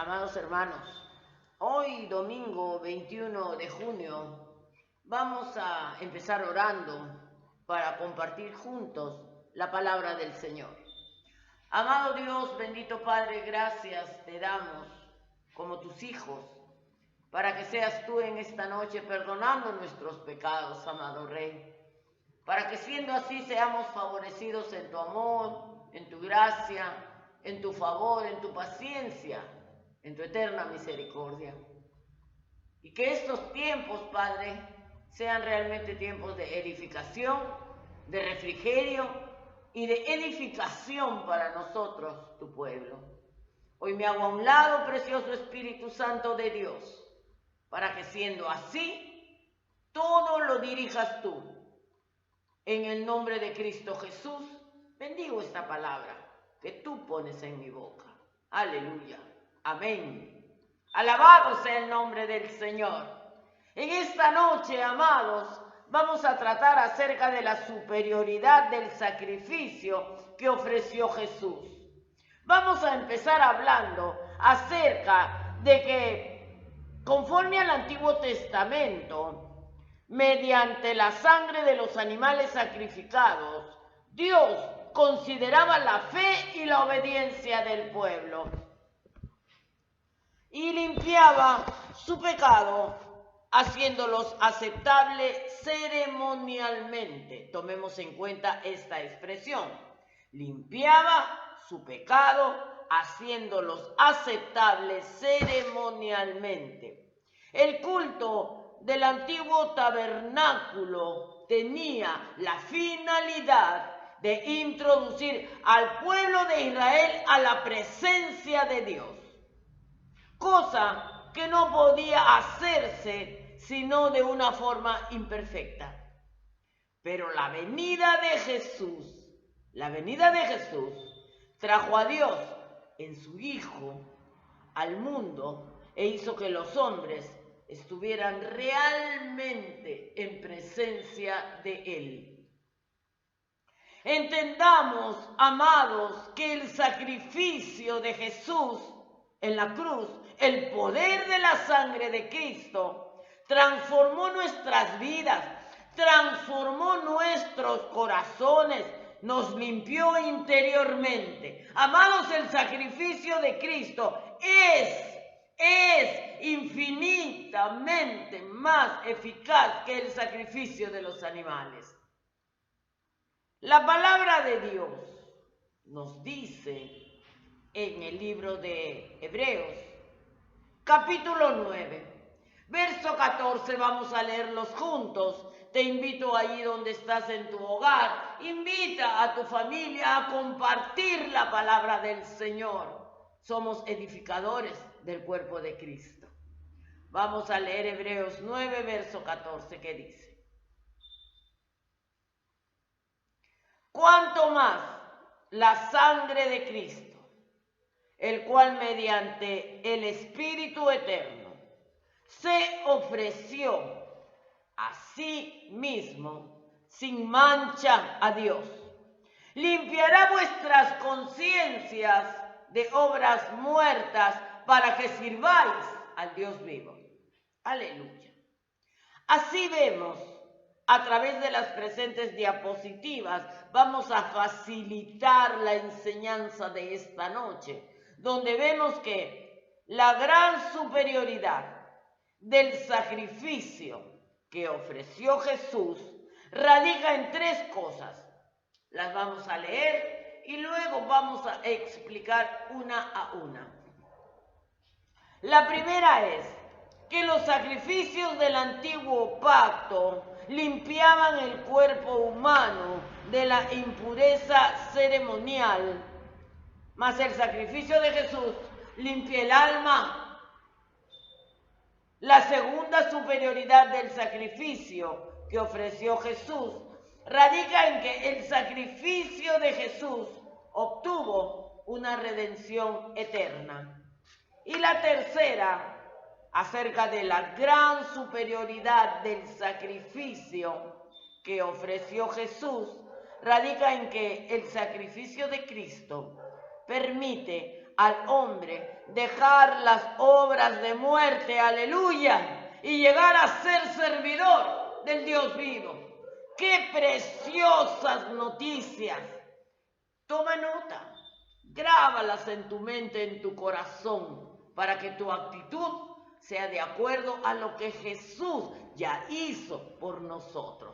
Amados hermanos, hoy domingo 21 de junio vamos a empezar orando para compartir juntos la palabra del Señor. Amado Dios, bendito Padre, gracias te damos como tus hijos para que seas tú en esta noche perdonando nuestros pecados, amado Rey, para que siendo así seamos favorecidos en tu amor, en tu gracia, en tu favor, en tu paciencia, en tu eterna misericordia. Y que estos tiempos, Padre, sean realmente tiempos de edificación, de refrigerio y de edificación para nosotros, tu pueblo. Hoy me hago a un lado, precioso Espíritu Santo de Dios, para que siendo así, todo lo dirijas tú. En el nombre de Cristo Jesús, bendigo esta palabra que tú pones en mi boca. Aleluya. Amén. Alabado sea el nombre del Señor. En esta noche, amados, vamos a tratar acerca de la superioridad del sacrificio que ofreció Jesús. Vamos a empezar hablando acerca de que, conforme al Antiguo Testamento, mediante la sangre de los animales sacrificados, Dios consideraba la fe y la obediencia del pueblo y limpiaba su pecado, haciéndolos aceptables ceremonialmente. Tomemos en cuenta esta expresión. Limpiaba su pecado, haciéndolos aceptables ceremonialmente. El culto del antiguo tabernáculo tenía la finalidad de introducir al pueblo de Israel a la presencia de Dios, cosa que no podía hacerse sino de una forma imperfecta. Pero la venida de Jesús trajo a Dios en su Hijo al mundo e hizo que los hombres estuvieran realmente en presencia de Él. Entendamos, amados, que el sacrificio de Jesús en la cruz, el poder de la sangre de Cristo, transformó nuestras vidas, transformó nuestros corazones, nos limpió interiormente. Amados, el sacrificio de Cristo es infinitamente más eficaz que el sacrificio de los animales. La palabra de Dios nos dice en el libro de Hebreos, capítulo 9, verso 14, vamos a leerlos juntos. Te invito ahí donde estás en tu hogar, invita a tu familia a compartir la palabra del Señor. Somos edificadores del cuerpo de Cristo. Vamos a leer Hebreos 9, verso 14, que dice: cuanto más la sangre de Cristo, el cual mediante el Espíritu Eterno se ofreció a sí mismo sin mancha a Dios, limpiará vuestras conciencias de obras muertas para que sirváis al Dios vivo. Aleluya. Así vemos, a través de las presentes diapositivas, vamos a facilitar la enseñanza de esta noche, donde vemos que la gran superioridad del sacrificio que ofreció Jesús radica en tres cosas. Las vamos a leer y luego vamos a explicar una a una. La primera es que los sacrificios del antiguo pacto limpiaban el cuerpo humano de la impureza ceremonial, mas el sacrificio de Jesús limpia el alma. La segunda superioridad del sacrificio que ofreció Jesús radica en que el sacrificio de Jesús obtuvo una redención eterna. Y la tercera, acerca de la gran superioridad del sacrificio que ofreció Jesús, radica en que el sacrificio de Cristo permite al hombre dejar las obras de muerte, aleluya, y llegar a ser servidor del Dios vivo. ¡Qué preciosas noticias! Toma nota, grábalas en tu mente, en tu corazón, para que tu actitud sea de acuerdo a lo que Jesús ya hizo por nosotros.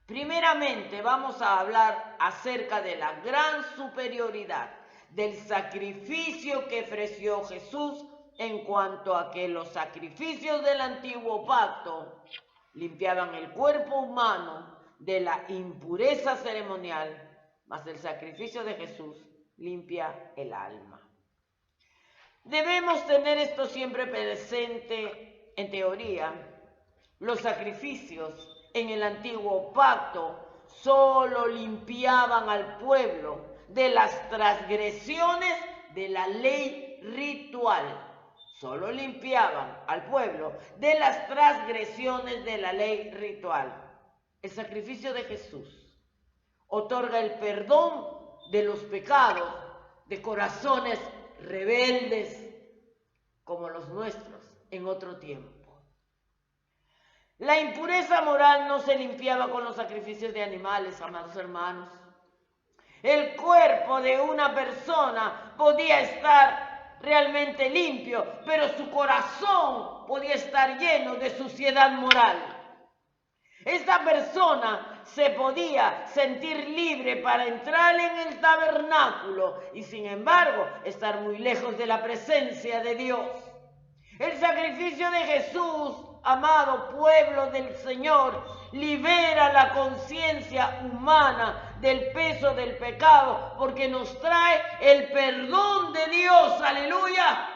Primeramente vamos a hablar acerca de la gran superioridad del sacrificio que ofreció Jesús en cuanto a que los sacrificios del antiguo pacto limpiaban el cuerpo humano de la impureza ceremonial, mas el sacrificio de Jesús limpia el alma. Debemos tener esto siempre presente en teoría. Los sacrificios en el antiguo pacto solo limpiaban al pueblo de las transgresiones de la ley ritual. Solo limpiaban al pueblo de las transgresiones de la ley ritual. El sacrificio de Jesús otorga el perdón de los pecados de corazones rebeldes como los nuestros en otro tiempo. La impureza moral no se limpiaba con los sacrificios de animales, amados hermanos. El cuerpo de una persona podía estar realmente limpio, pero su corazón podía estar lleno de suciedad moral. Esta persona se podía sentir libre para entrar en el tabernáculo y sin embargo estar muy lejos de la presencia de Dios. El sacrificio de Jesús, amado pueblo del Señor, libera la conciencia humana del peso del pecado porque nos trae el perdón de Dios, aleluya.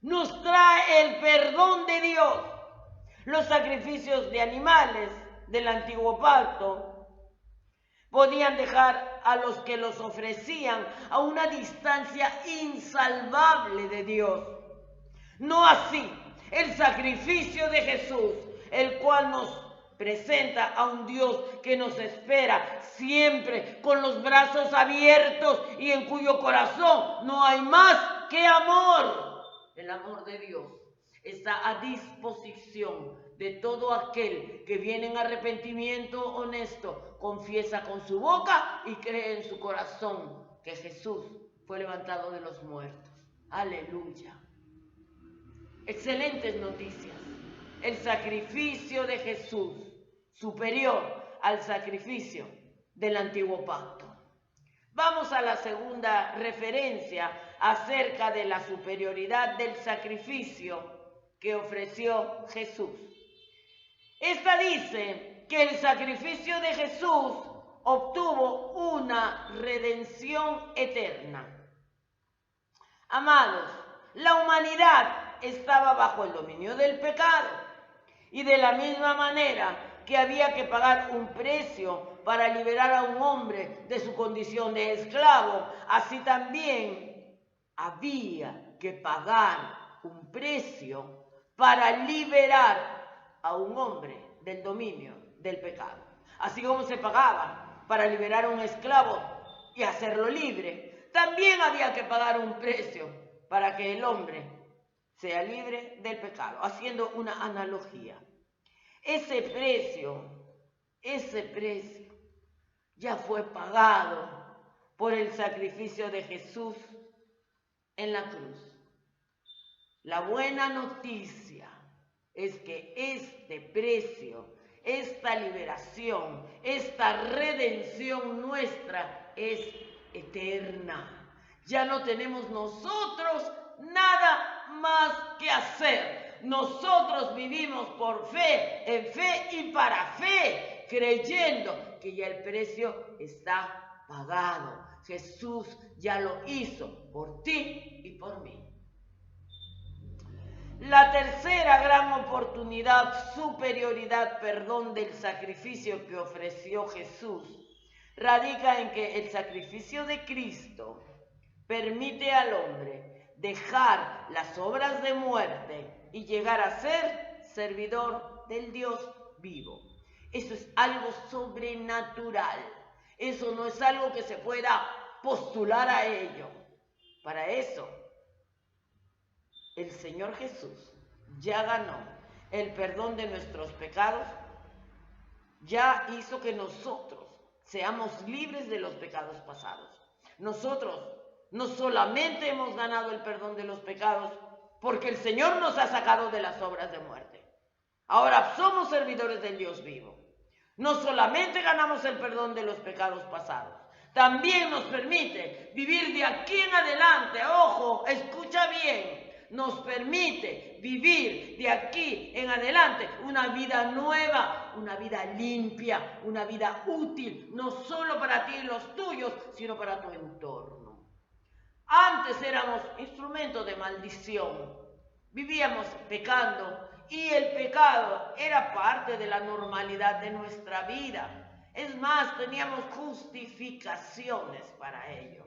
Nos trae el perdón de Dios. Los sacrificios de animales del antiguo pacto podían dejar a los que los ofrecían a una distancia insalvable de Dios. No así el sacrificio de Jesús, el cual nos presenta a un Dios que nos espera siempre con los brazos abiertos y en cuyo corazón no hay más que amor. El amor de Dios está a disposición de todo aquel que viene en arrepentimiento honesto, confiesa con su boca y cree en su corazón que Jesús fue levantado de los muertos. Aleluya. Excelentes noticias. El sacrificio de Jesús superior al sacrificio del antiguo pacto. Vamos a la segunda referencia acerca de la superioridad del sacrificio que ofreció Jesús. Esta dice que el sacrificio de Jesús obtuvo una redención eterna. Amados, la humanidad estaba bajo el dominio del pecado y de la misma manera que había que pagar un precio para liberar a un hombre de su condición de esclavo, así también había que pagar un precio para liberar a un hombre del dominio del pecado. Así como se pagaba para liberar a un esclavo y hacerlo libre, también había que pagar un precio para que el hombre sea libre del pecado, haciendo una analogía. Ese precio ya fue pagado por el sacrificio de Jesús en la cruz. La buena noticia es que este precio, esta liberación, esta redención nuestra es eterna. Ya no tenemos nosotros nada más que hacer. Nosotros vivimos por fe, en fe y para fe, creyendo que ya el precio está pagado. Jesús ya lo hizo por ti y por mí. La tercera gran oportunidad, superioridad, perdón del sacrificio que ofreció Jesús, radica en que el sacrificio de Cristo permite al hombre dejar las obras de muerte y llegar a ser servidor del Dios vivo. Eso es algo sobrenatural. Eso no es algo que se pueda postular a ello. Para eso, el Señor Jesús ya ganó el perdón de nuestros pecados, ya hizo que nosotros seamos libres de los pecados pasados. Nosotros no solamente hemos ganado el perdón de los pecados, porque el Señor nos ha sacado de las obras de muerte. Ahora somos servidores del Dios vivo. No solamente ganamos el perdón de los pecados pasados, también nos permite vivir de aquí en adelante. Ojo, escucha bien. Nos permite vivir de aquí en adelante una vida nueva, una vida limpia, una vida útil, no solo para ti y los tuyos, sino para tu entorno. Antes éramos instrumentos de maldición, vivíamos pecando y el pecado era parte de la normalidad de nuestra vida. Es más, teníamos justificaciones para ello,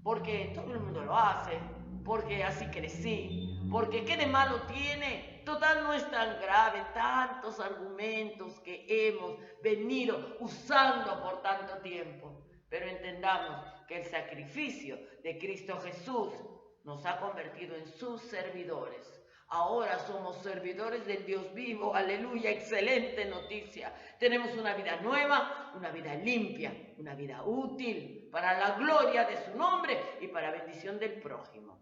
porque todo el mundo lo hace, porque así crecí, porque qué de malo tiene, total no es tan grave, tantos argumentos que hemos venido usando por tanto tiempo. Pero entendamos que el sacrificio de Cristo Jesús nos ha convertido en sus servidores. Ahora somos servidores del Dios vivo, aleluya, excelente noticia. Tenemos una vida nueva, una vida limpia, una vida útil para la gloria de su nombre y para bendición del prójimo.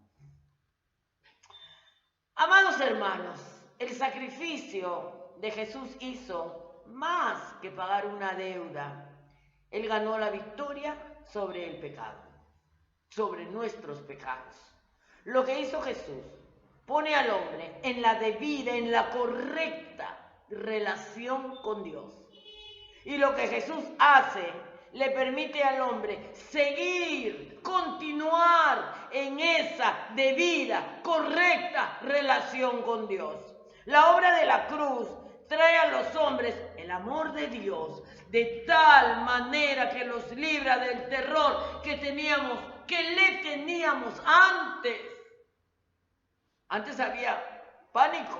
Amados hermanos, el sacrificio de Jesús hizo más que pagar una deuda. Él ganó la victoria sobre el pecado, sobre nuestros pecados. Lo que hizo Jesús pone al hombre en la debida, en la correcta relación con Dios. Y lo que Jesús hace le permite al hombre seguir, continuar en esa debida, correcta relación con Dios. La obra de la cruz trae a los hombres el amor de Dios de tal manera que los libra del terror que le teníamos antes. Antes había pánico,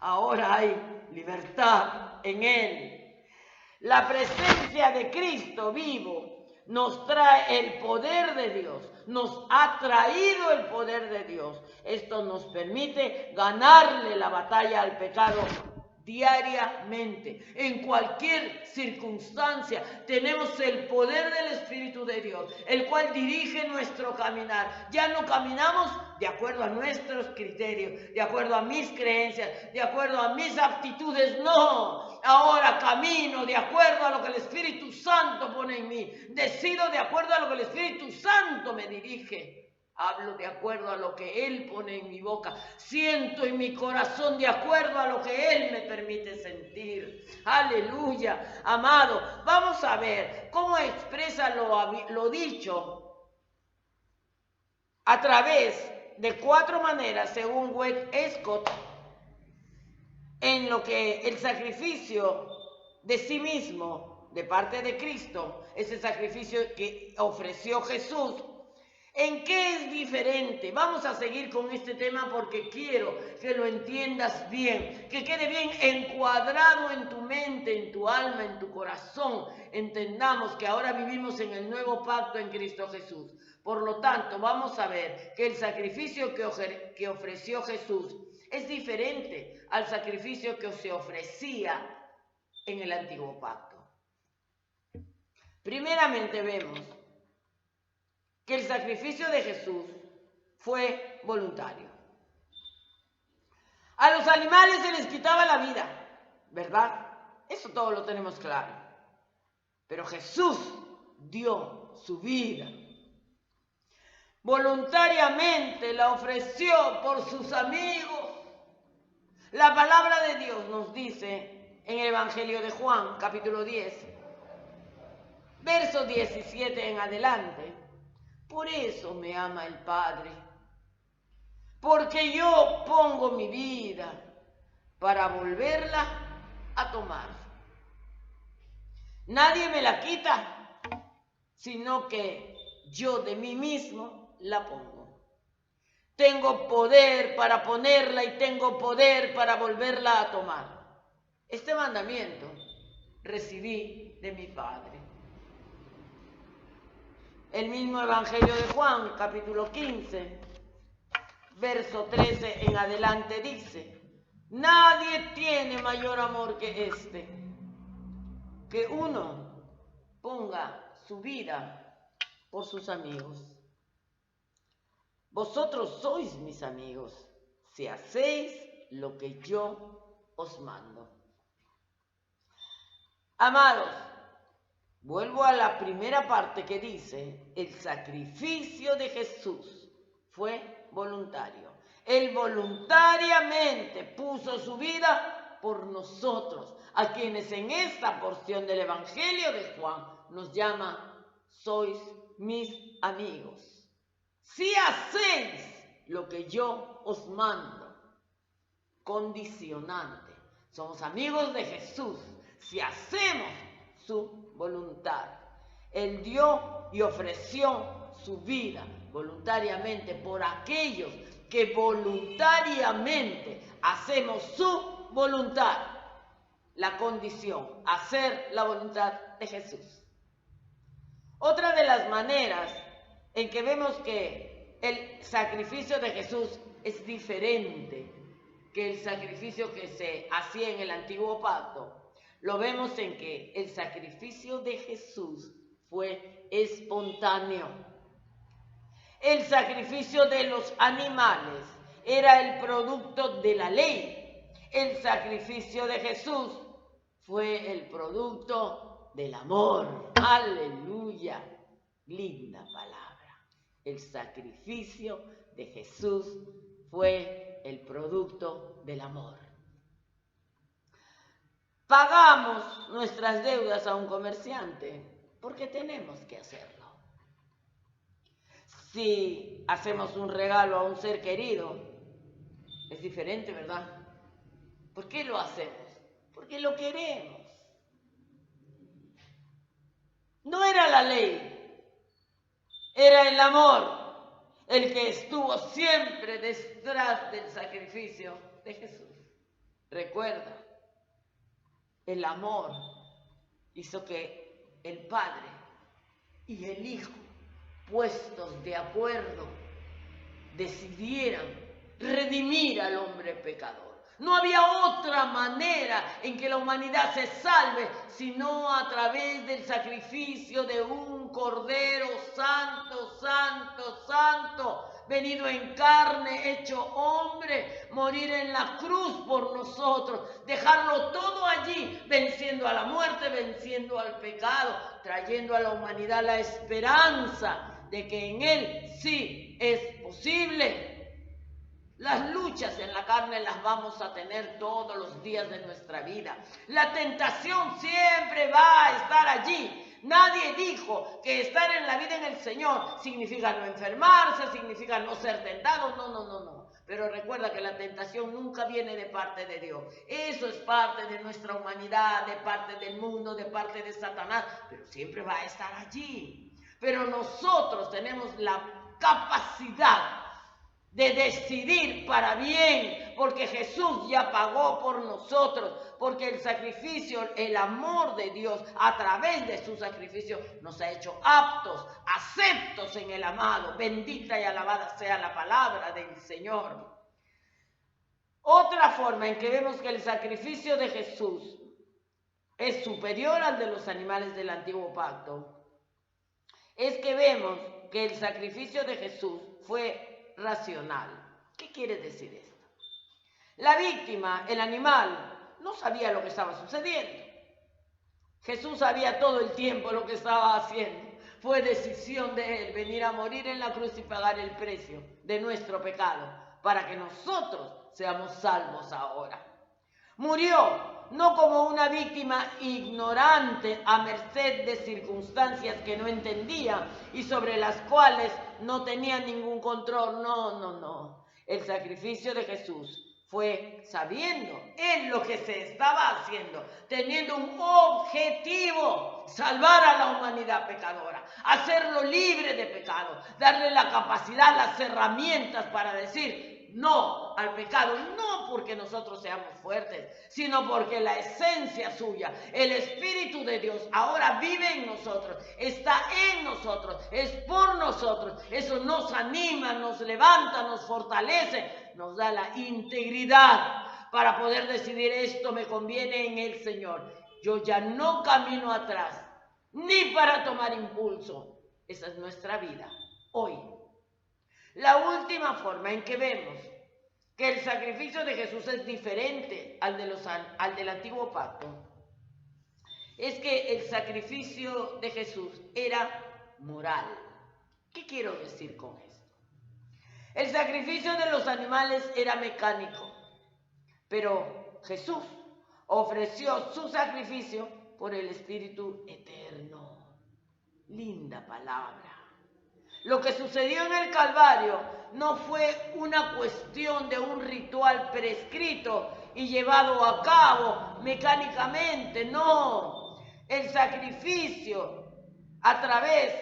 ahora hay libertad en Él. La presencia de Cristo vivo nos trae el poder de Dios, nos ha traído el poder de Dios. Esto nos permite ganarle la batalla al pecado diariamente, en cualquier circunstancia. Tenemos el poder del Espíritu de Dios, el cual dirige nuestro caminar. Ya no caminamos de acuerdo a nuestros criterios, de acuerdo a mis creencias, de acuerdo a mis aptitudes, no. Ahora camino de acuerdo a lo que el Espíritu Santo pone en mí, decido de acuerdo a lo que el Espíritu Santo me dirige. Hablo de acuerdo a lo que Él pone en mi boca. Siento en mi corazón de acuerdo a lo que Él me permite sentir. Aleluya. Amado, vamos a ver cómo expresa lo dicho a través de 4 maneras, según Wade Scott, en lo que el sacrificio de sí mismo, de parte de Cristo, ese sacrificio que ofreció Jesús, ¿en qué es diferente? Vamos a seguir con este tema porque quiero que lo entiendas bien, que quede bien encuadrado en tu mente, en tu alma, en tu corazón. Entendamos que ahora vivimos en el nuevo pacto en Cristo Jesús. Por lo tanto, vamos a ver que el sacrificio que ofreció Jesús es diferente al sacrificio que se ofrecía en el antiguo pacto. Primeramente vemos que el sacrificio de Jesús fue voluntario. A los animales se les quitaba la vida, ¿verdad? Eso todo lo tenemos claro. Pero Jesús dio su vida. Voluntariamente la ofreció por sus amigos. La palabra de Dios nos dice en el Evangelio de Juan, capítulo 10, verso 17 en adelante. Por eso me ama el Padre, porque yo pongo mi vida para volverla a tomar. Nadie me la quita, sino que yo de mí mismo la pongo. Tengo poder para ponerla y tengo poder para volverla a tomar. Este mandamiento recibí de mi Padre. El mismo Evangelio de Juan, capítulo 15, verso 13 en adelante dice: nadie tiene mayor amor que este, que uno ponga su vida por sus amigos. Vosotros sois mis amigos, si hacéis lo que yo os mando. Amados, vuelvo a la primera parte que dice: el sacrificio de Jesús fue voluntario. Él voluntariamente puso su vida por nosotros, a quienes en esta porción del Evangelio de Juan nos llama: sois mis amigos. Si hacéis lo que yo os mando, condicionante. Somos amigos de Jesús si hacemos su voluntad. Él dio y ofreció su vida voluntariamente por aquellos que voluntariamente hacemos su voluntad. La condición, hacer la voluntad de Jesús. Otra de las maneras en que vemos que el sacrificio de Jesús es diferente que el sacrificio que se hacía en el antiguo pacto, lo vemos en que el sacrificio de Jesús fue espontáneo. El sacrificio de los animales era el producto de la ley. El sacrificio de Jesús fue el producto del amor. ¡Aleluya! Linda palabra. El sacrificio de Jesús fue el producto del amor. Pagamos nuestras deudas a un comerciante porque tenemos que hacerlo. Si hacemos un regalo a un ser querido, es diferente, ¿verdad? ¿Por qué lo hacemos? Porque lo queremos. No era la ley. Era el amor el que estuvo siempre detrás del sacrificio de Jesús. Recuerda, el amor hizo que el Padre y el Hijo, puestos de acuerdo, decidieran redimir al hombre pecador. No había otra manera en que la humanidad se salve sino a través del sacrificio de un Cordero santo, santo, santo, venido en carne, hecho hombre, morir en la cruz por nosotros, dejarlo todo allí, venciendo a la muerte, venciendo al pecado, trayendo a la humanidad la esperanza de que en Él sí es posible. Las luchas en la carne las vamos a tener todos los días de nuestra vida. La tentación siempre va a estar allí. Nadie dijo que estar en la vida en el Señor significa no enfermarse, significa no ser tentado. No. Pero recuerda que la tentación nunca viene de parte de Dios. Eso es parte de nuestra humanidad, de parte del mundo, de parte de Satanás. Pero siempre va a estar allí. Pero nosotros tenemos la capacidad de decidir para bien, porque Jesús ya pagó por nosotros, porque el sacrificio, el amor de Dios a través de su sacrificio nos ha hecho aptos, aceptos en el amado. Bendita y alabada sea la palabra del Señor. Otra forma en que vemos que el sacrificio de Jesús es superior al de los animales del antiguo pacto es que vemos que el sacrificio de Jesús fue racional. ¿Qué quiere decir esto? La víctima, el animal, no sabía lo que estaba sucediendo. Jesús sabía todo el tiempo lo que estaba haciendo. Fue decisión de Él venir a morir en la cruz y pagar el precio de nuestro pecado para que nosotros seamos salvos ahora. Murió no como una víctima ignorante a merced de circunstancias que no entendía y sobre las cuales no tenía ningún control. No. El sacrificio de Jesús fue sabiendo en lo que se estaba haciendo, teniendo un objetivo: salvar a la humanidad pecadora, hacerlo libre de pecado, darle la capacidad, las herramientas para decir no al pecado, no porque nosotros seamos fuertes, sino porque la esencia suya, el Espíritu de Dios, ahora vive en nosotros, está en nosotros, es nosotros. Eso nos anima, nos levanta, nos fortalece, nos da la integridad para poder decidir: esto me conviene en el Señor. Yo ya no camino atrás, ni para tomar impulso. Esa es nuestra vida hoy. La última forma en que vemos que el sacrificio de Jesús es diferente al del antiguo pacto es que el sacrificio de Jesús era moral. ¿Qué quiero decir con esto? El sacrificio de los animales era mecánico, pero Jesús ofreció su sacrificio por el Espíritu eterno. Linda palabra. Lo que sucedió en el Calvario no fue una cuestión de un ritual prescrito y llevado a cabo mecánicamente, no. El sacrificio a través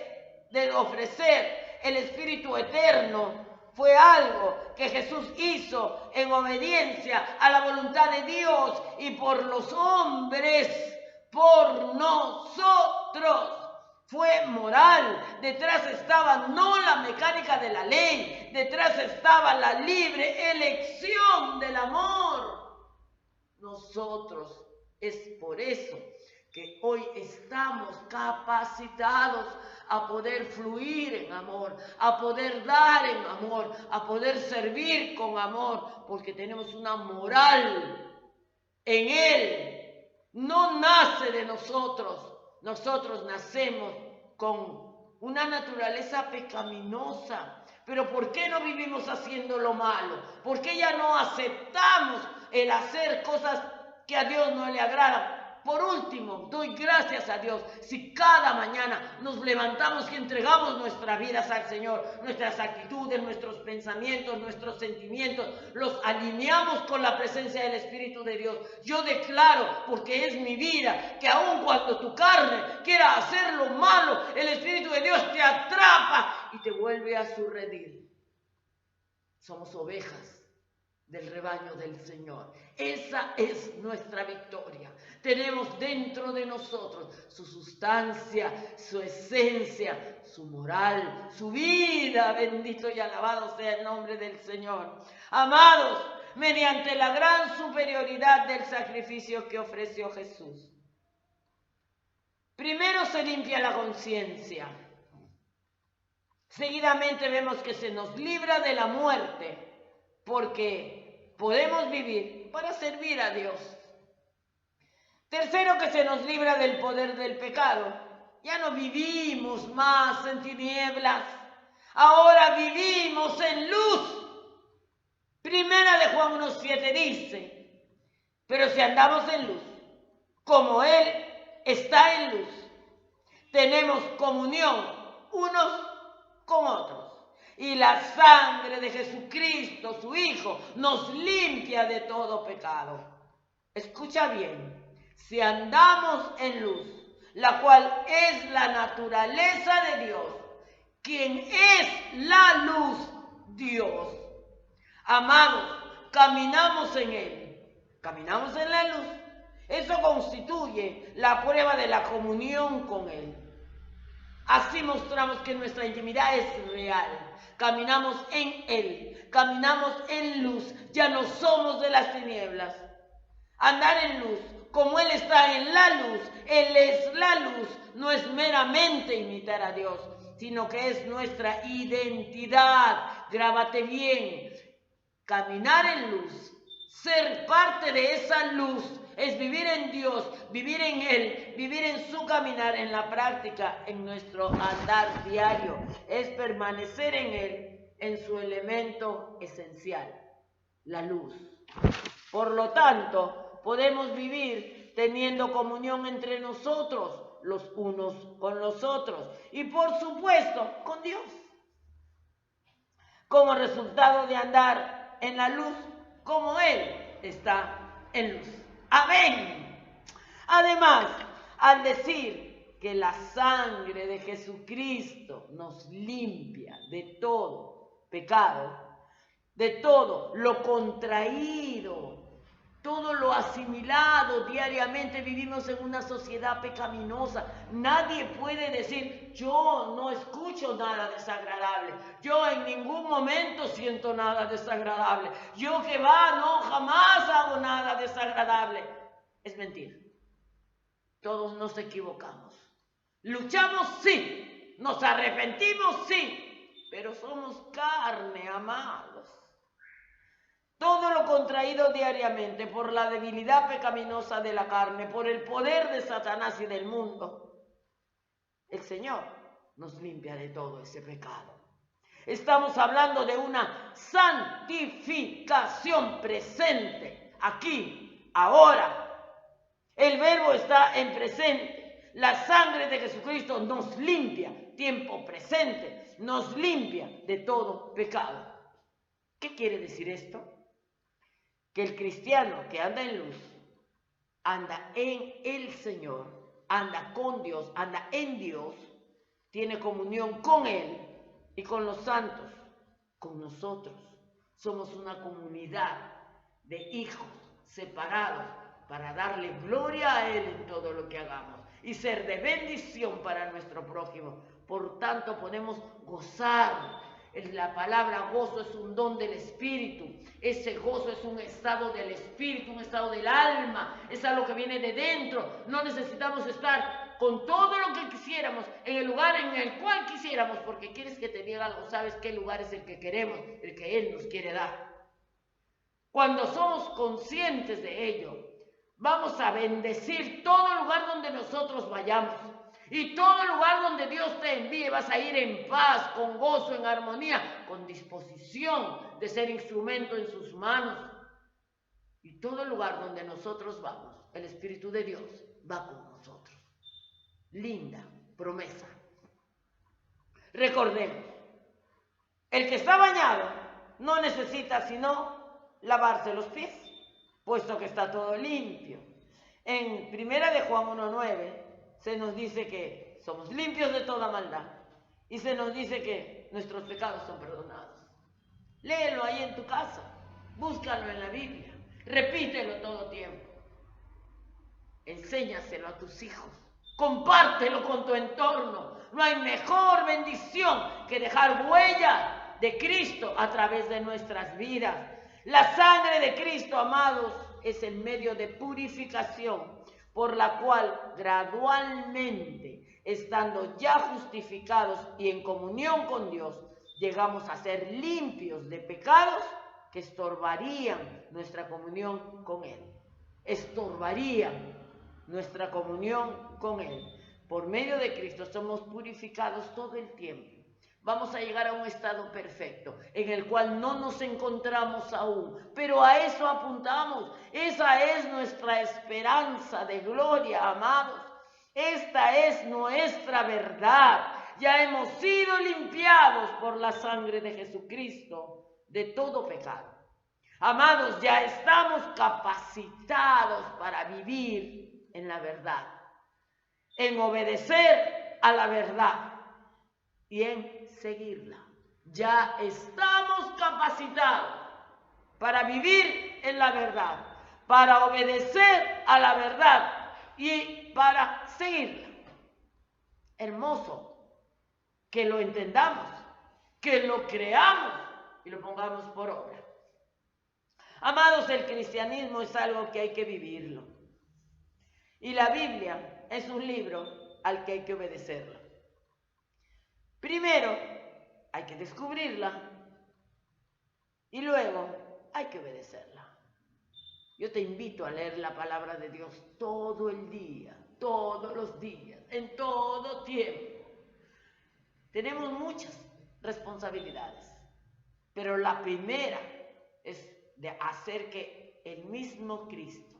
de ofrecer el Espíritu eterno fue algo que Jesús hizo en obediencia a la voluntad de Dios y por los hombres, por nosotros. Fue moral. Detrás estaba no la mecánica de la ley, detrás estaba la libre elección del amor. Nosotros, es por eso que hoy estamos capacitados a poder fluir en amor, a poder dar en amor, a poder servir con amor, porque tenemos una moral en Él. No nace de nosotros. Nosotros nacemos con una naturaleza pecaminosa. Pero ¿por qué no vivimos haciendo lo malo? ¿Por qué ya no aceptamos el hacer cosas que a Dios no le agradan? Por último, doy gracias a Dios si cada mañana nos levantamos y entregamos nuestras vidas al Señor, nuestras actitudes, nuestros pensamientos, nuestros sentimientos, los alineamos con la presencia del Espíritu de Dios. Yo declaro, porque es mi vida, que aun cuando tu carne quiera hacer lo malo, el Espíritu de Dios te atrapa y te vuelve a su redil. Somos ovejas del rebaño del Señor. Esa es nuestra victoria. Tenemos dentro de nosotros su sustancia, su esencia, su moral, su vida. Bendito y alabado sea el nombre del Señor. Amados, mediante la gran superioridad del sacrificio que ofreció Jesús, primero se limpia la conciencia. Seguidamente vemos que se nos libra de la muerte, porque podemos vivir para servir a Dios. Tercero, que se nos libra del poder del pecado. Ya no vivimos más en tinieblas, ahora vivimos en luz. Primera de Juan 1:7 dice: pero si andamos en luz, como Él está en luz, tenemos comunión unos con otros. Y la sangre de Jesucristo, su Hijo, nos limpia de todo pecado. Escucha bien: si andamos en luz, la cual es la naturaleza de Dios, quien es la luz, Dios. Amados, caminamos en Él, caminamos en la luz. Eso constituye la prueba de la comunión con Él. Así mostramos que nuestra intimidad es real. Caminamos en Él, caminamos en luz, ya no somos de las tinieblas. Andar en luz, como Él está en la luz, Él es la luz, no es meramente imitar a Dios, sino que es nuestra identidad. Grábate bien: caminar en luz, ser parte de esa luz, es vivir en Dios, vivir en Él, vivir en su caminar, en la práctica, en nuestro andar diario. Es permanecer en Él, en su elemento esencial, la luz. Por lo tanto, podemos vivir teniendo comunión entre nosotros, los unos con los otros, y por supuesto, con Dios. Como resultado de andar en la luz, como Él está en luz. Amén. Además, al decir que la sangre de Jesucristo nos limpia de todo pecado, de todo lo contraído todo lo asimilado diariamente. Vivimos en una sociedad pecaminosa. Nadie puede decir, yo no escucho nada desagradable, yo en ningún momento siento nada desagradable, yo que va, no, jamás hago nada desagradable. Es mentira. Todos nos equivocamos. Luchamos, sí. Nos arrepentimos, sí. Pero somos carne, amados. Todo lo contraído diariamente por la debilidad pecaminosa de la carne, por el poder de Satanás y del mundo, el Señor nos limpia de todo ese pecado. Estamos hablando de una santificación presente, aquí, ahora. El verbo está en presente. La sangre de Jesucristo nos limpia, tiempo presente, nos limpia de todo pecado. ¿Qué quiere decir esto? Que el cristiano que anda en luz, anda en el Señor, anda con Dios, anda en Dios, tiene comunión con Él y con los santos, con nosotros. Somos una comunidad de hijos separados para darle gloria a Él en todo lo que hagamos y ser de bendición para nuestro prójimo. Por tanto, podemos gozar. La palabra gozo es un don del Espíritu. Ese gozo es un estado del Espíritu, un estado del alma. Es algo que viene de dentro. No necesitamos estar con todo lo que quisiéramos en el lugar en el cual quisiéramos, porque quieres que te diga algo. Sabes qué lugar es el que queremos, el que Él nos quiere dar. Cuando somos conscientes de ello, vamos a bendecir todo lugar donde nosotros vayamos. Y todo lugar donde Dios te envíe, vas a ir en paz, con gozo, en armonía, con disposición de ser instrumento en sus manos. Y todo lugar donde nosotros vamos, el Espíritu de Dios va con nosotros. Linda promesa. Recordemos, el que está bañado no necesita sino lavarse los pies, puesto que está todo limpio. En 1 de Juan 1:9 se nos dice que somos limpios de toda maldad y se nos dice que nuestros pecados son perdonados. Léelo ahí en tu casa, búscalo en la Biblia, repítelo todo tiempo. Enséñaselo a tus hijos, compártelo con tu entorno. No hay mejor bendición que dejar huella de Cristo a través de nuestras vidas. La sangre de Cristo, amados, es el medio de purificación por la cual gradualmente, estando ya justificados y en comunión con Dios, llegamos a ser limpios de pecados que estorbarían nuestra comunión con Él. Estorbarían nuestra comunión con Él. Por medio de Cristo somos purificados todo el tiempo. Vamos a llegar a un estado perfecto en el cual no nos encontramos aún, pero a eso apuntamos. Esa es nuestra esperanza de gloria, amados. Esta es nuestra verdad. Ya hemos sido limpiados por la sangre de Jesucristo de todo pecado. Amados, ya estamos capacitados para vivir en la verdad, en obedecer a la verdad y en seguirla. Ya estamos capacitados para vivir en la verdad, para obedecer a la verdad y para seguirla. Hermoso que lo entendamos, que lo creamos y lo pongamos por obra. Amados, el cristianismo es algo que hay que vivirlo. Y la Biblia es un libro al que hay que obedecerlo. Primero, hay que descubrirla y luego hay que obedecerla. Yo te invito a leer la palabra de Dios todo el día, todos los días, en todo tiempo. Tenemos muchas responsabilidades, pero la primera es de hacer que el mismo Cristo,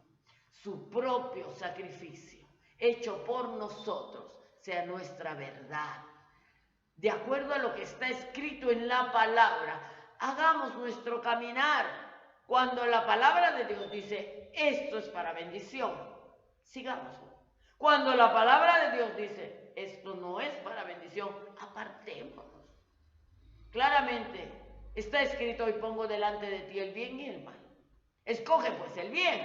su propio sacrificio, hecho por nosotros, sea nuestra verdad. De acuerdo a lo que está escrito en la palabra, hagamos nuestro caminar. Cuando la palabra de Dios dice, esto es para bendición, sigámoslo. Cuando la palabra de Dios dice, esto no es para bendición, apartémonos. Claramente está escrito, y pongo delante de ti el bien y el mal. Escoge pues el bien,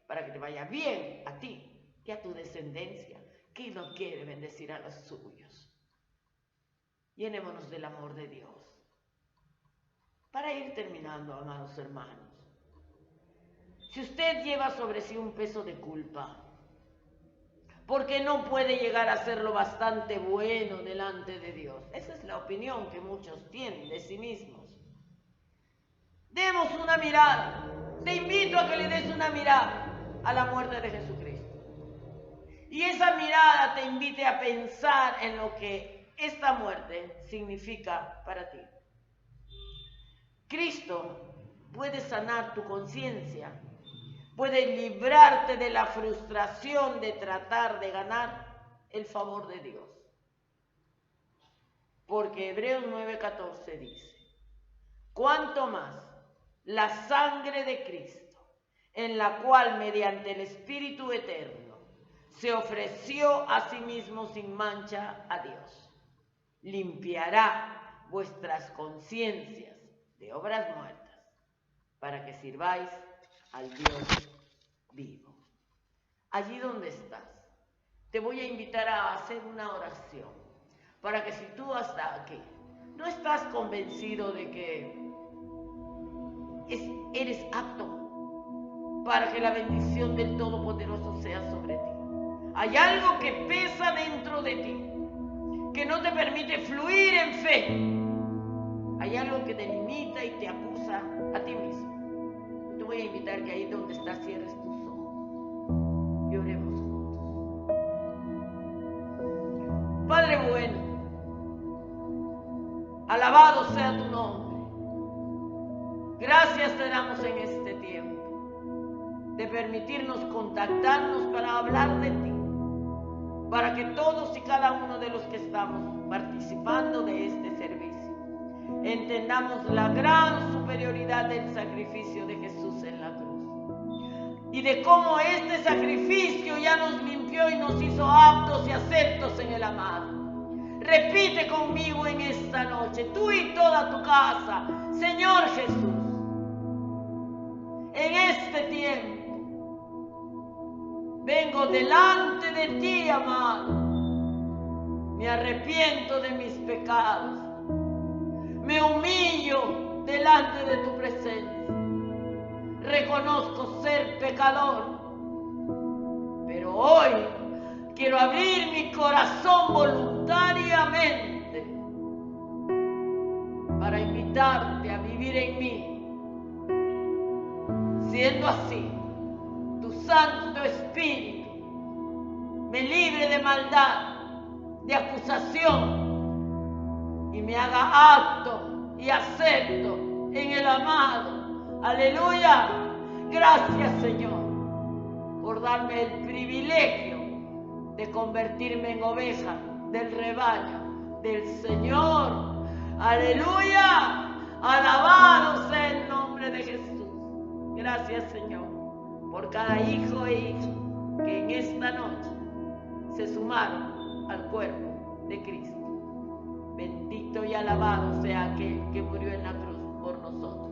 para que te vaya bien a ti y a tu descendencia, que no quiere bendecir a los suyos. Llenémonos del amor de Dios. Para ir terminando, amados hermanos, si usted lleva sobre sí un peso de culpa, porque no puede llegar a ser lo bastante bueno delante de Dios, esa es la opinión que muchos tienen de sí mismos. Demos una mirada. Te invito a que le des una mirada a la muerte de Jesucristo. Y esa mirada te invite a pensar en lo que esta muerte significa para ti. Cristo puede sanar tu conciencia, puede librarte de la frustración de tratar de ganar el favor de Dios. Porque Hebreos 9:14 dice, cuanto más la sangre de Cristo, en la cual mediante el Espíritu Eterno se ofreció a sí mismo sin mancha a Dios, limpiará vuestras conciencias de obras muertas, para que sirváis al Dios vivo. Allí donde estás, te voy a invitar a hacer una oración, para que si tú hasta aquí no estás convencido de que eres apto para que la bendición del Todopoderoso sea sobre ti, hay algo que pesa dentro de ti, que no te permite fluir en fe, hay algo que te limita y te acusa a ti mismo. Te voy a invitar que ahí donde estás cierres tus ojos y oremos juntos. Padre bueno, alabado sea tu nombre. Gracias te damos en este tiempo de permitirnos contactarnos para hablar de ti, para que todos y cada uno de los que estamos participando de este servicio entendamos la gran superioridad del sacrificio de Jesús en la cruz y de cómo este sacrificio ya nos limpió y nos hizo aptos y aceptos en el amado. Repite conmigo en esta noche, tú y toda tu casa, Señor Jesús, en este tiempo vengo delante de ti, amado. Me arrepiento de mis pecados. Me humillo delante de tu presencia. Reconozco ser pecador. Pero hoy quiero abrir mi corazón voluntariamente para invitarte a vivir en mí. Siendo así, tu Santo Espíritu me libre de maldad, de acusación y me haga apto y acepto en el amado. Aleluya. Gracias, Señor, por darme el privilegio de convertirme en oveja del rebaño del Señor. Aleluya. Alabado sea el nombre de Jesús. Gracias, Señor, por cada hijo e hija que en esta noche se sumaron al cuerpo de Cristo. Bendito y alabado sea aquel que murió en la cruz por nosotros.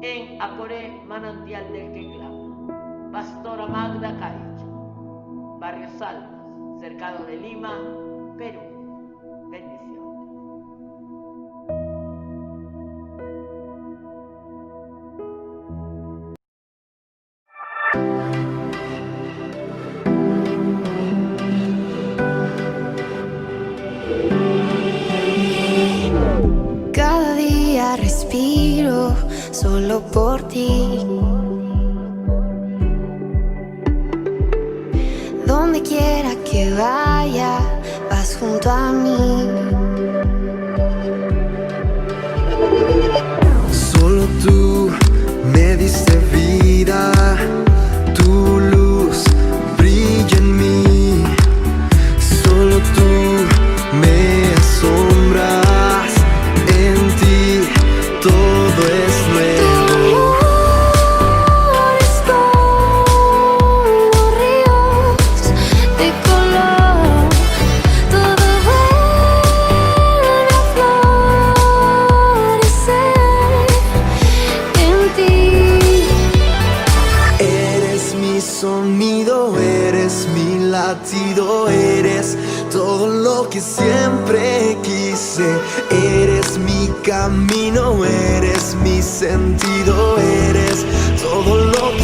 En Acoré, manantial del que clama, Pastora Magda Caicho, Barrio Salmas, cercado de Lima, Perú. Bendiciones. Cada día respiro solo por ti. Donde quiera que vaya, vas junto a mí. Solo tú me diste vida, tu luz brilla en mí. Solo tú me asombras, en ti todo es nuevo. Tu amor es como ríos de color, todo sonido, eres mi latido, eres todo lo que siempre quise. Eres mi camino, eres mi sentido, eres todo lo que